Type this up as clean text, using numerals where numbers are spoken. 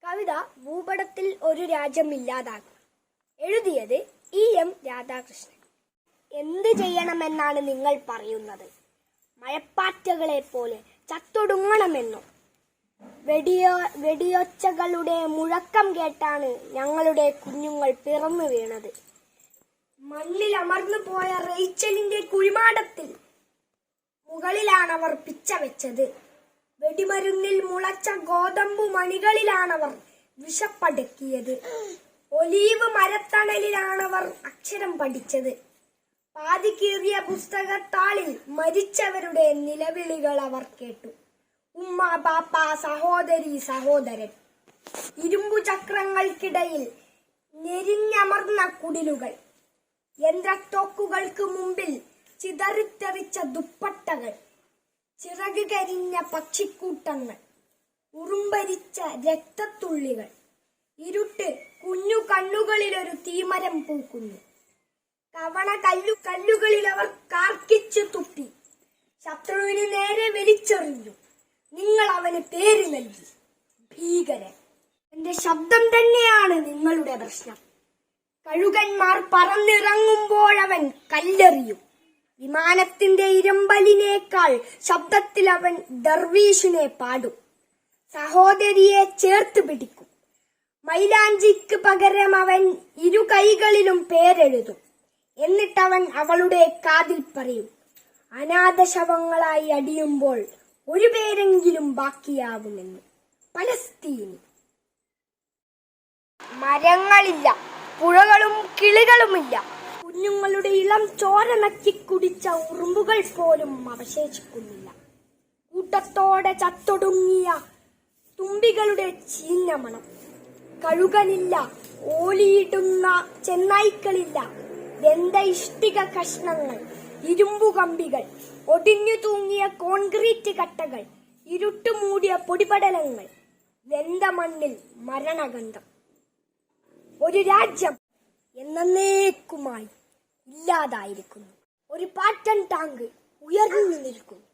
കവിത ഭൂപടത്തിൽ ഒരു രാജ്യം ഇല്ലാതാക്കും. എഴുതിയത് E.M. രാധാകൃഷ്ണൻ. എന്ത് ചെയ്യണമെന്നാണ് നിങ്ങൾ പറയുന്നത്? മഴപ്പാറ്റകളെ പോലെ ചത്തൊടുങ്ങണമെന്നോ? വെടിയൊച്ചകളുടെ മുഴക്കം കേട്ടാണ് ഞങ്ങളുടെ കുഞ്ഞുങ്ങൾ പിറന്നു വീണത്. മണ്ണിൽ അമർന്നു പോയ റേച്ചലിന്റെ കുഴിമാടത്തിൽ മുകളിലാണവർ പിച്ച വെച്ചത്. വെടിമരുന്നിൽ മുളച്ച ഗോതമ്പു മണികളിലാണവർ വിഷപ്പടക്കിയത്. ഒലീവ് മരത്തണലിലാണവർ അക്ഷരം പഠിച്ചത്. പാതി കീറിയ പുസ്തകത്താളിൽ മരിച്ചവരുടെ നിലവിളികൾ അവർ കേട്ടു. ഉമ്മ, പാപ്പ, സഹോദരി, സഹോദരൻ. ഇരുമ്പു ചക്രങ്ങൾക്കിടയിൽ ഞെരിഞ്ഞമർന്ന കുടിലുകൾ, യന്ത്രത്തോക്കുകൾക്ക് മുമ്പിൽ ചിതറിത്തെറിച്ച ദുപ്പട്ടകൾ, ചിറക് കരിഞ്ഞ പക്ഷിക്കൂട്ടങ്ങൾ, ഉറുമ്പരിച്ച രക്തത്തുള്ളികൾ. ഇരുട്ട് കുഞ്ഞു കണ്ണുകളിലൊരു തീമരം പൂക്കുന്നു. കവണ കല്ലുകളിൽ അവർ കാർക്കിച്ചു തുപ്പി. ശത്രുവിന് നേരെ വലിച്ചെറിഞ്ഞു. നിങ്ങൾ അവന് പേര് നൽകി, ഭീകരൻ. എന്റെ ശബ്ദം തന്നെയാണ് നിങ്ങളുടെ പ്രശ്നം. കഴുകന്മാർ പറന്നിറങ്ങുമ്പോഴവൻ കല്ലെറിയും. വിമാനത്തിന്റെ ഇരമ്പലിനേക്കാൾ ശബ്ദത്തിൽ അവൻ ദർവീഷിനെ പാടും. സഹോദരിയെ ചേർത്ത് പിടിക്കും. മൈലാഞ്ചിക്ക് പകരം അവൻ ഇരു കൈകളിലും പേരെഴുതും. എന്നിട്ടവൻ അവളുടെ കാതിൽ പറയും, അനാഥ ശവങ്ങളായി അടിയുമ്പോൾ ഒരു പേരെങ്കിലും ബാക്കിയാവുമെന്ന്. പലസ്തീനി. മരങ്ങളില്ല, പുഴകളും കിളികളുമില്ല. കുഞ്ഞുങ്ങളുടെ ഇളം ചോര നക്കി കുടിച്ച ഉറുമ്പുകൾ പോലും അവശേഷിക്കുന്നില്ല. കൂട്ടത്തോടെ ചത്തൊടുങ്ങിയ തുമ്പികളുടെ ചീഞ്ഞ മണം. കഴുകനില്ല, ഓലിയിടുന്ന ചെന്നായ്ക്കളില്ല. വെന്ത ഇഷ്ടിക കഷ്ണങ്ങൾ, ഇരുമ്പുകമ്പികൾ, ഒടിഞ്ഞു തൂങ്ങിയ കോൺക്രീറ്റ് കട്ടകൾ, ഇരുട്ടുമൂടിയ പൊടിപടലങ്ങൾ, വെന്ത മണ്ണിൽ മരണഗന്ധം. ഒരു രാജ്യം എന്നേക്കുമായി ഇല്ലാതായിരിക്കുന്നു. ഒരു പാറ്റൻ ടാങ്ക് ഉയർന്നു നിൽക്കുന്നു.